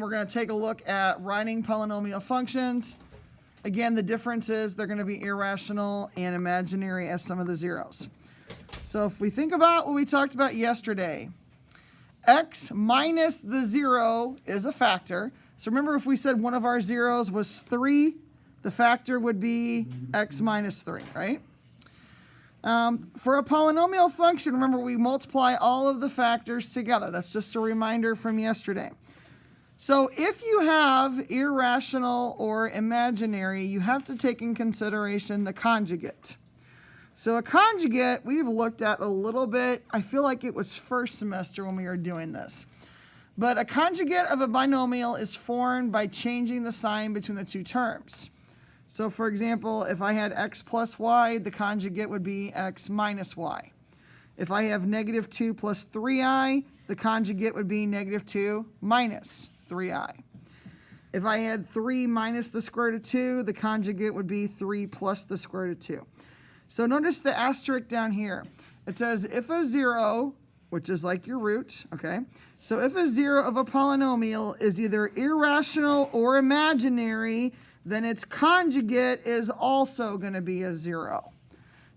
We're going to take a look at writing polynomial functions. Again, the difference is they're going to be irrational and imaginary as some of the zeros. So if we think about what we talked about yesterday, x minus the 0 is a factor. So remember, if we said one of our zeros was 3, the factor would be x minus 3, right? For a polynomial function, remember, we multiply all of the factors together. That's just a reminder from yesterday. So if you have irrational or imaginary, you have to take in consideration the conjugate. So a conjugate, we've looked at a little bit. I feel like it was first semester when we were doing this. But a conjugate of a binomial is formed by changing the sign between the two terms. So for example, if I had x plus y, the conjugate would be x minus y. If I have negative 2 plus 3i, the conjugate would be negative 2 minus 3i. If I had 3 minus the square root of 2, the conjugate would be 3 plus the square root of 2. So notice the asterisk down here. It says if a 0, which is like your root, okay? So if a 0 of a polynomial is either irrational or imaginary, then its conjugate is also going to be a 0.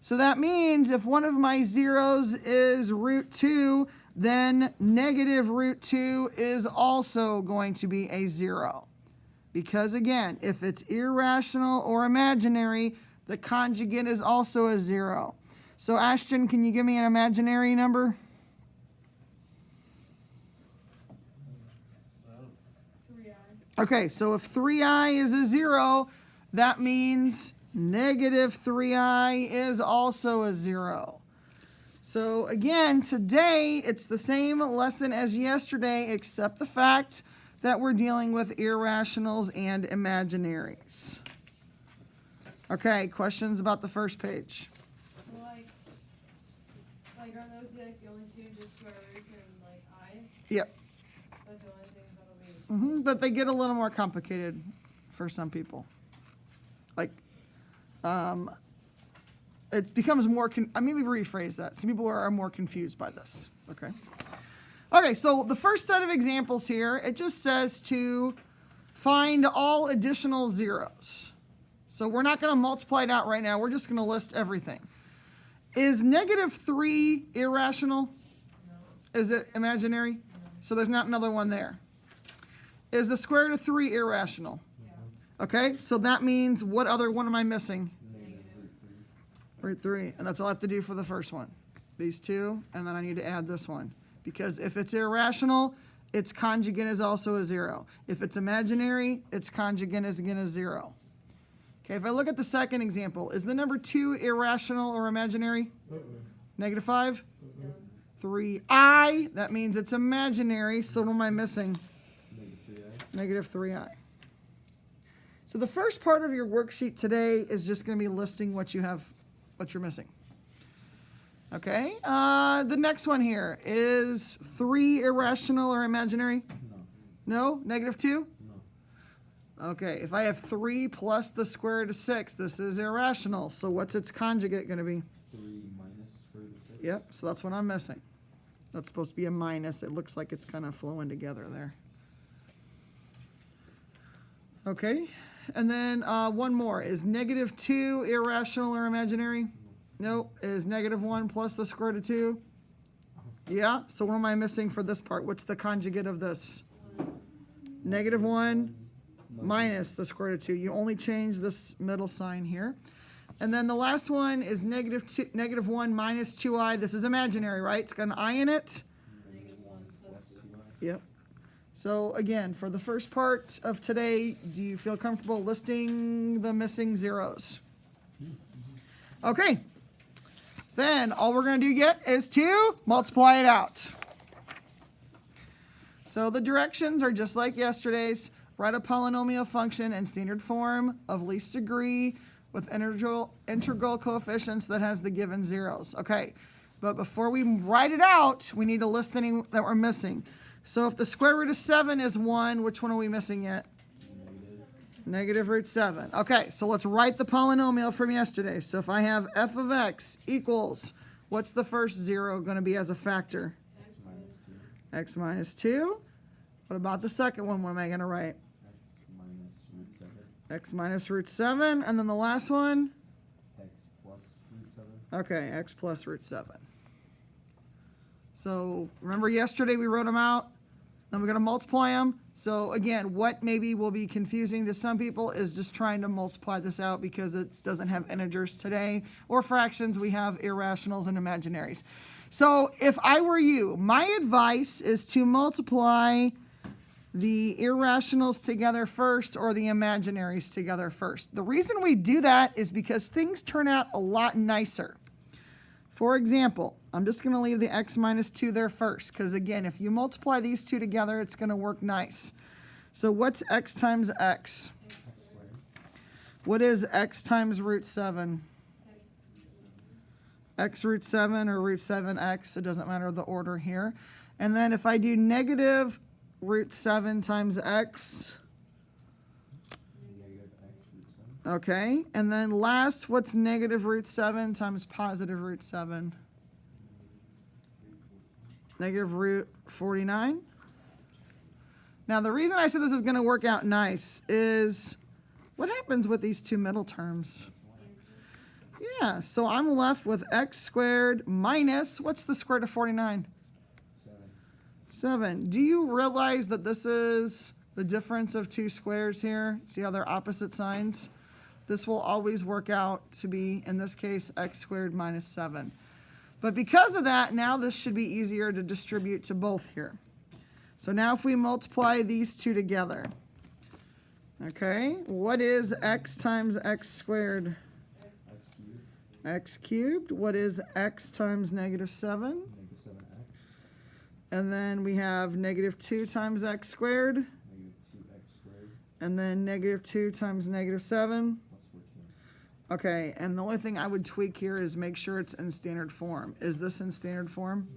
So that means if one of my zeros is root 2, then negative root 2 is also going to be a 0. Because again, if it's irrational or imaginary, the conjugate is also a 0. So Ashton, can you give me an imaginary number? 3i. Okay, so if 3i is a 0, that means negative 3i is also a 0. So again, today it's the same lesson as yesterday, except the fact that we're dealing with irrationals and imaginaries. Okay, questions about the first page? Well, like are those like the only two just square roots and like I? Yep. That's the only thing that'll be. But they get a little more complicated for some people. Like, it becomes more, maybe rephrase that. Some people are more confused by this, okay? Okay, so the first set of examples here, it just says to find all additional zeros. So we're not going to multiply it out right now. We're just going to list everything. Is negative 3 irrational? No. Is it imaginary? No. So there's not another one there. Is the square root of 3 irrational? Yeah. Okay, so that means what other one am I missing? Root 3, and that's all I have to do for the first one. These two, and then I need to add this one. Because if it's irrational, its conjugate is also a 0. If it's imaginary, its conjugate is again a 0. Okay, if I look at the second example, is the number 2 irrational or imaginary? Negative 5? 3i, that means it's imaginary, so what am I missing? Negative 3i. So the first part of your worksheet today is just going to be listing what you have, what you're missing. Okay, the next one here, is 3 irrational or imaginary? No. No? Negative 2? No. Okay, if I have 3 plus the square root of 6, this is irrational. So what's its conjugate going to be? 3 minus square root of 6. Yep, so that's what I'm missing. That's supposed to be a minus. It looks like it's kind of flowing together there. Okay, and then one more. Is negative 2 irrational or imaginary? Nope. Is negative 1 plus the square root of 2? Yeah, so what am I missing for this part? What's the conjugate of this? Negative 1 minus the square root of 2. You only change this middle sign here. And then the last one is negative 1 minus 2i. This is imaginary, right? It's got an i in it. Negative 1 plus 2i. Yep. So again, for the first part of today, do you feel comfortable listing the missing zeros? Okay. Then all we're going to do yet is to multiply it out. So the directions are just like yesterday's. Write a polynomial function in standard form of least degree with integral coefficients that has the given zeros. Okay, but before we write it out, we need to list any that we're missing. So if the square root of 7 is 1, which one are we missing yet? Negative root 7. Okay, so let's write the polynomial from yesterday. So if I have f of x equals, what's the first 0 going to be as a factor? X minus 2. What about the second one? What am I going to write? X minus root 7. X minus root 7. And then the last one? X plus root 7. Okay, x plus root 7. So remember yesterday we wrote them out? Then we're going to multiply them. So again, what maybe will be confusing to some people is just trying to multiply this out because it doesn't have integers today or fractions. We have irrationals and imaginaries. So if I were you, my advice is to multiply the irrationals together first or the imaginaries together first. The reason we do that is because things turn out a lot nicer. For example, I'm just going to leave the x minus 2 there first because, again, if you multiply these two together, it's going to work nice. So what's x times x? X squared. What is x times root 7? X root 7 or root 7x, it doesn't matter the order here. And then if I do negative root 7 times x, Negative X root 7. okay. And then last, what's negative root 7 times positive root 7? Negative root 49. Now the reason I said this is going to work out nice is what happens with these two middle terms? Yeah, so I'm left with x squared minus, what's the square root of 49? 7. Do you realize that this is the difference of two squares here? See how they're opposite signs? This will always work out to be, in this case, x squared minus 7. But because of that, now this should be easier to distribute to both here. So now if we multiply these two together, okay, what is x times x squared? X cubed. X cubed. What is x times negative 7? Negative 7x. And then we have negative 2 times x squared. Negative 2x squared. And then negative 2 times negative 7. Plus 14. Okay, and the only thing I would tweak here is make sure it's in standard form. Is this in standard form?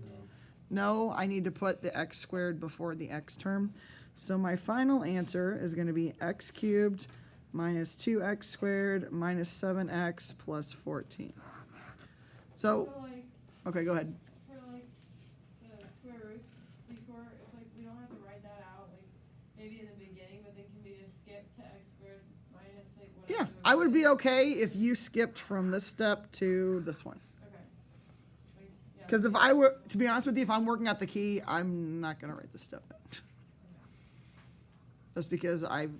No, I need to put the x squared before the x term. So my final answer is going to be x cubed minus 2x squared minus 7x plus 14. So, So like, okay, go ahead. for like the square roots before, if like we don't have to write that out, like maybe in the beginning, but then can we just skip to x squared minus like Yeah, whatever? I would be okay if you skipped from this step to this one. Okay. Like, yeah. Because if I were, to be honest with you, if I'm working out the key, I'm not going to write this step down. Just because I've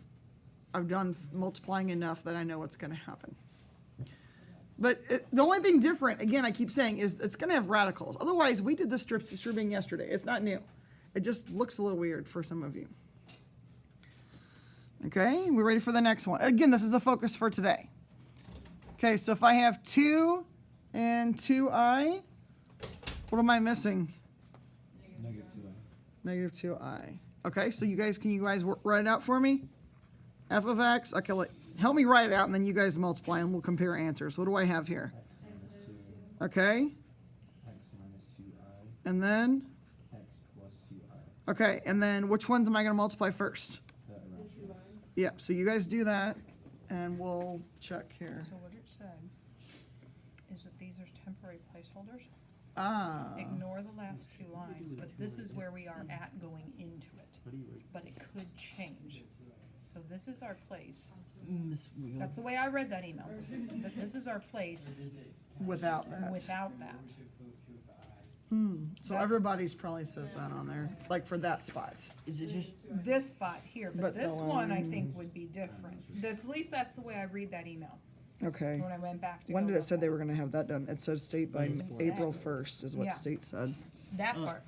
done multiplying enough that I know what's going to happen. But the only thing different, again, I keep saying, is it's going to have radicals. Otherwise, we did this distributing yesterday. It's not new. It just looks a little weird for some of you. Okay, we're ready for the next one. Again, this is a focus for today. Okay, so if I have 2 and 2i, what am I missing? Negative 2i. Negative 2i. Okay, so can you guys write it out for me? F of x, okay, help me write it out and then you guys multiply and we'll compare answers. What do I have here? X minus 2. Okay, X minus 2i. and then, X plus 2i. okay, and then which ones am I gonna multiply first? The irrationals. Yep, so you guys do that and we'll check here. So what it said is that these are temporary placeholders. Ah, Ignore the last two lines, but this is where we are at going into it. But it could change. So this is our place. That's the way I read that email. That this is our place without that. without that. So everybody's probably says that on there, like for that spot. Is it just This spot here, But but this the one I line- think would be different. At least that's the way I read that email Okay. when I went back to When go did it look say at they were gonna have that done? It said state by It said. April 1st is what Yeah. state said. that part.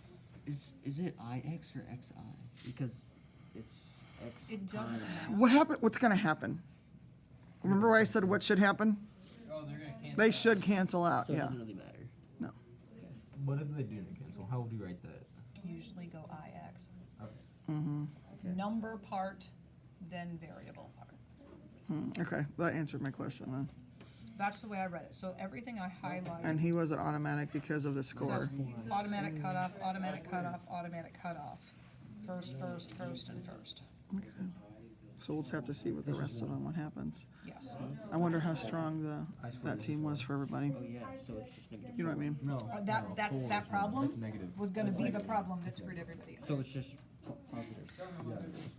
is it IX or XI? Because it's X. It doesn't matter. What happened? What's gonna happen? Remember where I said what should happen? Oh, they're gonna cancel. They should cancel out, So it yeah. doesn't really matter. What if they do cancel? How would you write that? Usually go IX. Mm-hmm. Number part, then variable part. Okay, that answered my question then. That's the way I read it. So everything I highlighted, And he wasn't automatic because of the score. automatic cutoff, automatic cutoff, automatic cutoff. First, and first. Okay. So we'll just have to see with the rest of them what happens. Yes. I wonder how strong that team was for everybody. Oh yeah, so it's just gonna be. You know what I mean? No. That problem That's negative. was gonna be the problem that screwed everybody up. So it's just positive.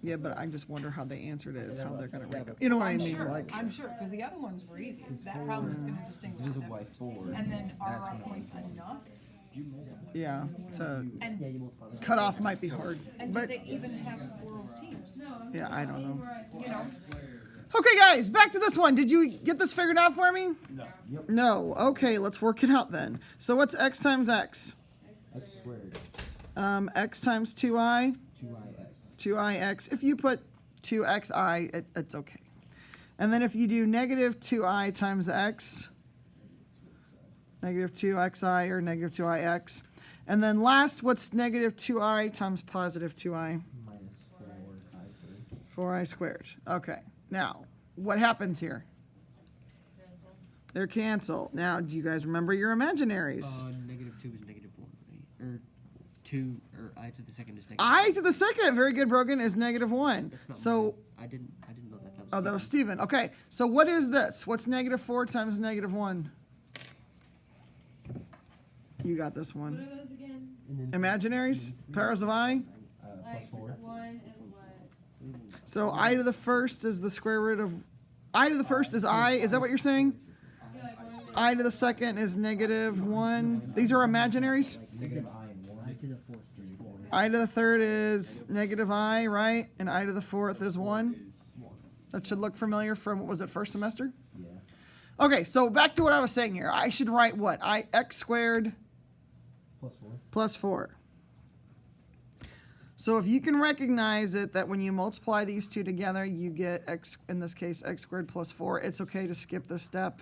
Yeah, but I just wonder how they answered it, is how they're gonna rank them. You know what I I'm mean? sure, Like, I'm sure, because the other ones were easy. It's that problem that's gonna distinguish Divisible them. by 4. And then are That's our when I points was- enough? yeah, to And, cut off might be hard, and but did they even have World's teams? No, I'm yeah, I don't know. where I said You know, Okay, guys, back to this one. Did you get this figured out for me? No. Yep. No. Okay, let's work it out then. So what's x times x? X squared. X times 2i, 2ix. 2ix. If you put 2xi, it's okay. And then if you do negative 2i times x, negative 2xi or negative 2ix. And then last, what's negative 2i times positive 2i? Minus 4i squared. 4i squared. Okay. Now, what happens here? They're canceled. Now, do you guys remember your imaginaries? Negative 2 is negative 1, right? Or 2, or I to the second is negative I to the second, very good, Brogan, is negative 1. That's not So, mine. I didn't know that. oh, that was Stephen. Okay, so what is this? What's negative 4 times negative 1? You got this What one. are those again? Imaginaries? Powers of I? Plus Like 4. 1 is what? So I to the first is the square root of... I to the first is I. Is that what you're saying? Yeah, like 1 is I to the second is negative 1. These are imaginaries? Negative I and 1. to the fourth is 4. I to the third is negative I, right? And I to the fourth is 1. That should look familiar from, what was it, first semester? Yeah. Okay, so back to what I was saying here. I should write what? X squared Plus 4. plus 4. So if you can recognize it, that when you multiply these two together, you get x, in this case, x squared plus 4, it's okay to skip this step.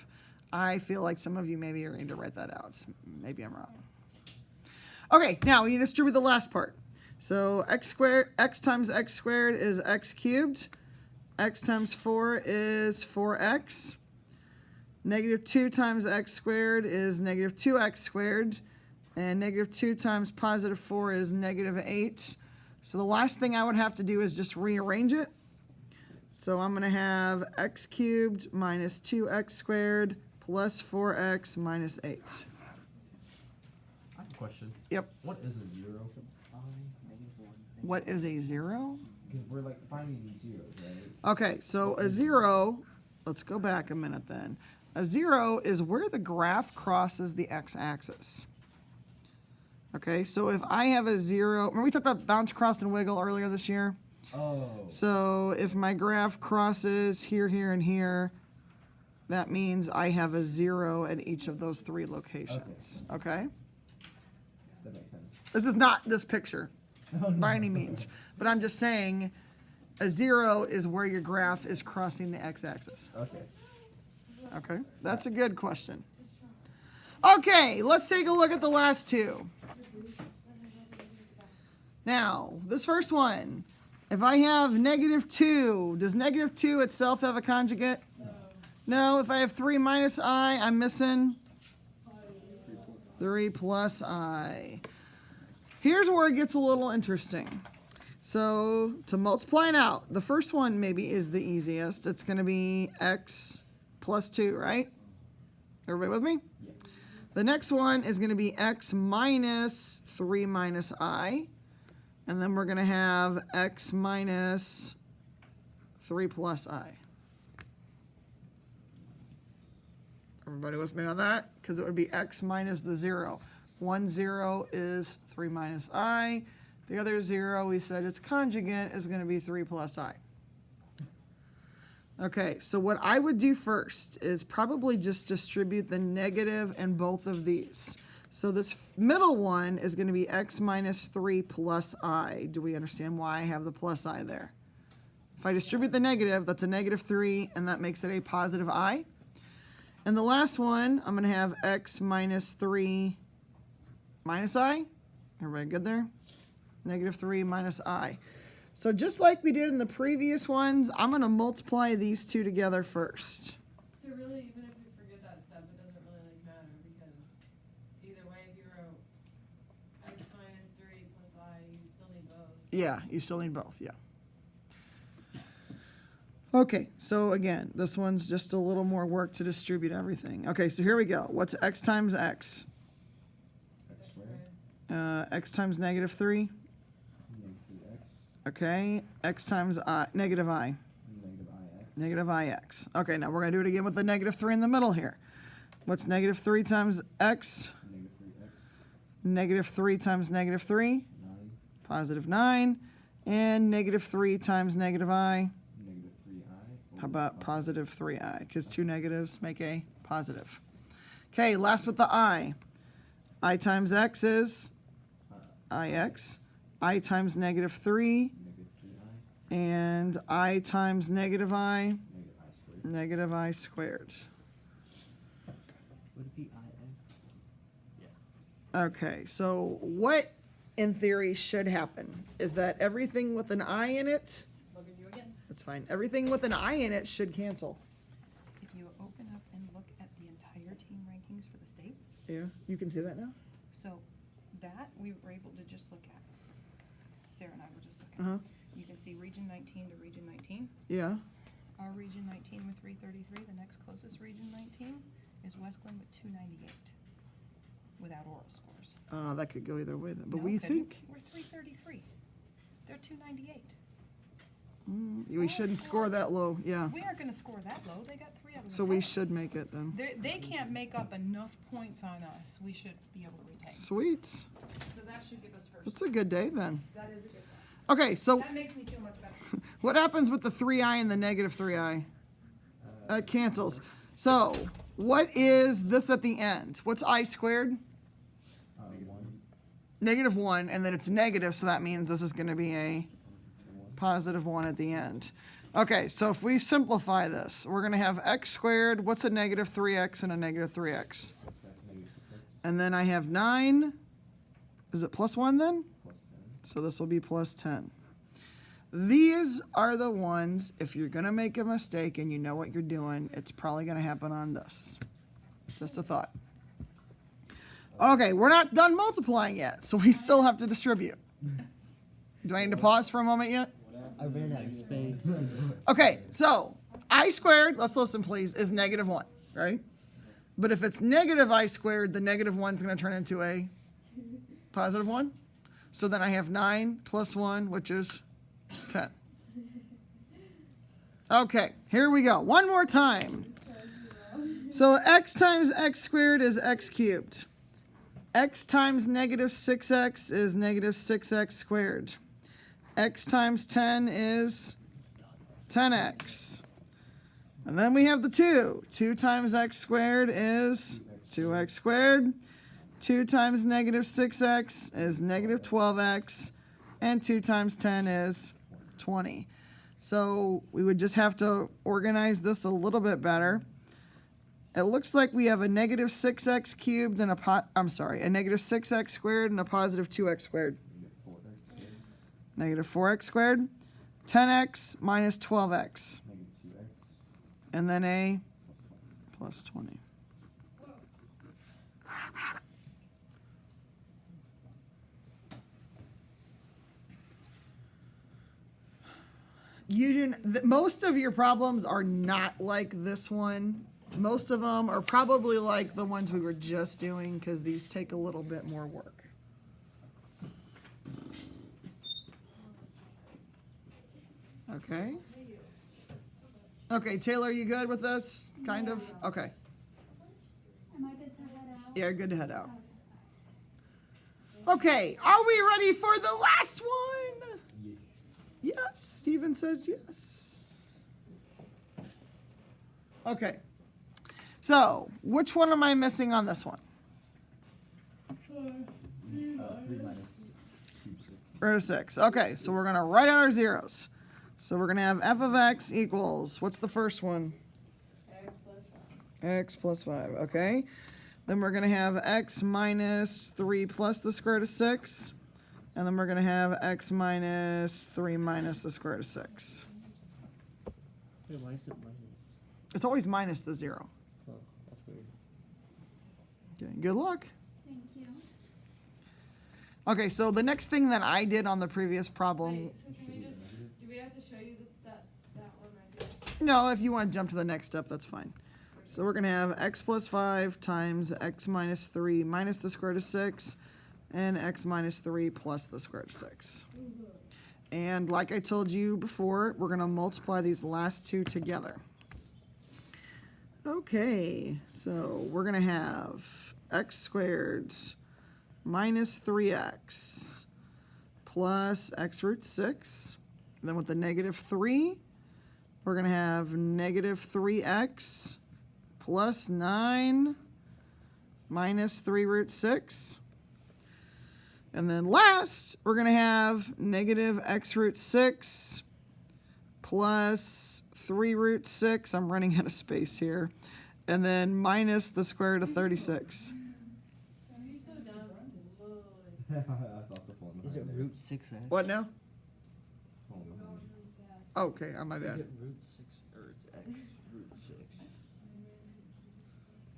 I feel like some of you maybe are going to write that out. Maybe I'm wrong. Okay, now we need to distribute the last part. So x times x squared is x cubed. X times 4 is 4x. Negative 2 times x squared is negative 2x squared. And negative 2 times positive 4 is negative 8. So the last thing I would have to do is just rearrange it. So I'm going to have x cubed minus 2x squared plus 4x minus 8. I have a question. Yep. What is a 0? I, negative 1. What is a 0? Because we're like finding these zeros, right? Okay, so a 0, let's go back a minute then. A 0 is where the graph crosses the x-axis. Okay, so if I have a 0, remember we talked about bounce, cross, and wiggle earlier this year? Oh. So if my graph crosses here, here, and here, that means I have a 0 at each of those 3 locations. Okay? That makes sense. This is not this picture Oh, no. by any means, but I'm just saying a 0 is where your graph is crossing the x-axis. Okay. Okay, that's a good question. Okay, let's take a look at the last two. Now, this first one, if I have negative 2, does negative 2 itself have a conjugate? No. If I have 3 minus I, I'm missing 3 plus I. Here's where it gets a little interesting. So, to multiply it out, the first one maybe is the easiest. It's going to be x plus 2, right? Everybody with me? The next one is going to be x minus 3 minus I. And then we're going to have x minus 3 plus I. Everybody with me on that? Because it would be x minus the 0. 1 0 is 3 minus I. The other 0, we said its conjugate is going to be 3 plus I. Okay, so what I would do first is probably just distribute the negative in both of these. So this middle one is going to be x minus 3 plus I. Do we understand why I have the plus I there? If I distribute the negative, that's a negative 3, and that makes it a positive I. And the last one, I'm going to have x minus 3 minus I. Everybody good there? Negative 3 minus I. So just like we did in the previous ones, I'm going to multiply these two together first. So really, even if you forget that step, it doesn't really like matter because either way, if you wrote x minus 3 plus I, you still need both. Yeah, you still need both, yeah. Okay, so again, this one's just a little more work to distribute everything. Okay, so here we go. What's x times x? X squared. X times negative 3. Negative 3x. Okay, x times I, negative I. Negative ix. Negative ix. Okay, now we're going to do it again with the negative 3 in the middle here. What's negative 3 times x? Negative 3x. Negative 3 times negative 3? 9. Positive 9. And negative 3 times negative I? Negative 3i. How about positive 3i? Because two negatives make a positive. Okay, last with the I. I times x is ix. I times negative 3. Negative 3i. And I times negative I? Negative I squared. Negative I squared. Would it be ix? Okay, so what in theory should happen is that everything with an I in it, Look at you again. that's fine, everything with an I in it should cancel. If you open up and look at the entire team rankings for the state, Yeah, you can see that now? so that we were able to just look at. Sarah and I were just looking. Uh-huh, You can see region 19 to region 19. yeah, Our region 19 with 333, the next closest region 19 is West Glen with 298 without oral scores. that could go either way then, but No, we it couldn't. think, We're 333. They're 298. we shouldn't score that low, yeah. We aren't going to score that low. They got 3 out of the So we 5. should make it then. They can't make up enough points on us. We should be able to retain. Sweet, So that should give us first. that's a good day then. That is a good one. Okay, so That makes me feel much better. what happens with the 3i and the negative 3i? It cancels. So, what is this at the end? What's I squared? 1. Negative 1, and then it's negative, so that means this is going to be a positive 1 at the end. Okay, so if we simplify this, we're going to have x squared. What's a negative 3x and a negative 3x? Negative 6x. And then I have 9. Is it plus 1 then? Plus 10. So this will be plus 10. These are the ones, if you're going to make a mistake and you know what you're doing, it's probably going to happen on this. Just a thought. Okay, we're not done multiplying yet, so we still have to distribute. Do I need to pause for a moment yet? I ran out of space. Okay, so I squared, let's listen please, is negative 1, right? But if it's negative I squared, the negative 1 is going to turn into a positive 1. So then I have 9 plus 1, which is 10. Okay, here we go. One more time. So x times x squared is x cubed. X times negative 6x is negative 6x squared. X times 10 is 10x. And then we have the 2. 2 times x squared is 2x squared. 2 times negative 6x is negative 12x. And 2 times 10 is 20. So we would just have to organize this a little bit better. It looks like we have a negative 6x cubed and a negative 6x squared and a positive 2x squared. Negative 4x squared. 10x minus 12x. Negative 2x. And then a plus 20. You didn't. Most of your problems are not like this one. Most of them are probably like the ones we were just doing because these take a little bit more work. Okay. Okay, Taylor, you good with this? Kind of? Okay. Am I good to head out? Yeah, good to head out. Okay, are we ready for the last one? Yes, Steven says yes. Okay. So, which one am I missing on this one? 3 minus cube 6. Root of 6. Okay, so we're going to write out our zeros. So we're going to have f of x equals, what's the first one? X plus 5, okay. Then we're going to have x minus 3 plus the square root of 6. And then we're going to have x minus 3 minus the square root of 6. Wait, why is it minus? It's always minus the 0. Oh, that's weird. Okay, good luck. Thank you. Okay, so the next thing that I did on the previous problem, Wait, so can we just, do we have to show you that one right there? no, if you want to jump to the next step, that's fine. So we're going to have x plus 5 times x minus 3 minus the square root of 6 and x minus 3 plus the square root of 6. And like I told you before, we're going to multiply these last two together. Okay, so we're going to have x squared minus 3x plus x root 6. And then with the negative 3, we're going to have negative 3x plus 9 minus 3 root 6. And then last, we're going to have negative x root 6 plus 3 root 6. I'm running out of space here. And then minus the square root of 36. He's so dumb. That's also fun. Is it root 6x? What now? Oh, no. Oh, okay, my Is bad. it root 6 or it's x root 6?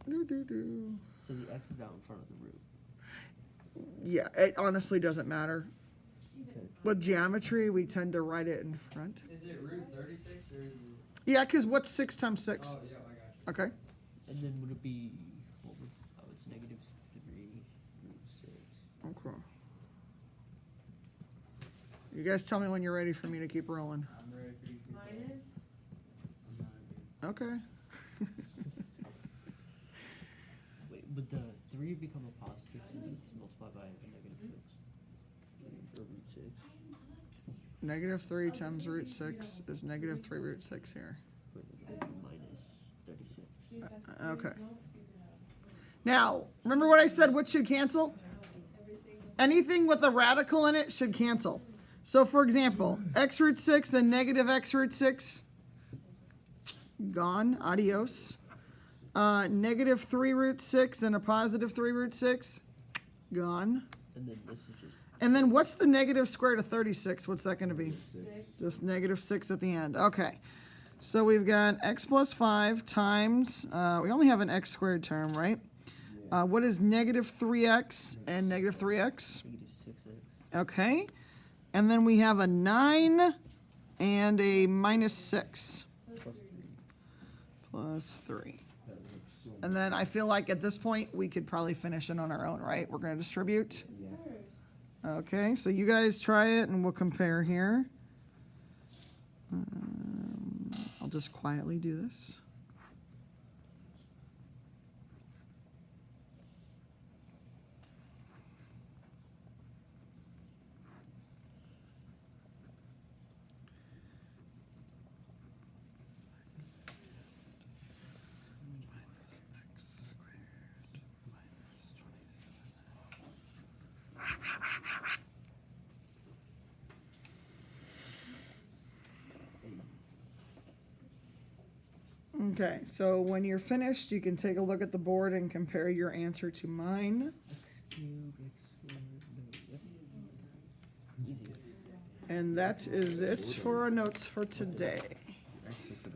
Doo-doo-doo. So the x is out in front of the root. Yeah, it honestly doesn't matter. Okay. With geometry, we tend to write it in front. Is it root 36 or is it? Yeah, because what's 6 times 6? Oh, yeah, I got you. Okay. And then would it be, what would, oh, it's negative 3 root 6. Okay. You guys tell me when you're ready for me to keep rolling. I'm ready for you. Minus. Okay. Wait, would the 3 become a positive since it's multiplied by a negative 6? Or root 6? Negative 3 times root 6 is negative 3 root 6 here. Wait, would it be minus 36? Okay. Now, remember what I said, what should cancel? Anything with a radical in it should cancel. So for example, x root 6 and negative x root 6, gone, adios. Negative 3 root 6 and a positive 3 root 6, gone. And then this is just And then what's the negative square root of 36? What's that going to be? 6. Just negative 6 at the end. Okay. So we've got x plus 5 times, we only have an x squared term, right? What is negative 3x and negative 3x? negative 6x. Okay. And then we have a 9 and a minus 6 Plus 3. plus 3. And then I feel like at this point we could probably finish it on our own, right? We're going to distribute. Okay, so you guys try it and we'll compare here. I'll just quietly do this. Minus x squared minus 27. Okay, so when you're finished, you can take a look at the board and compare your answer to mine. X cubed, x squared, no, yep. Easy. And that is it for our notes for today.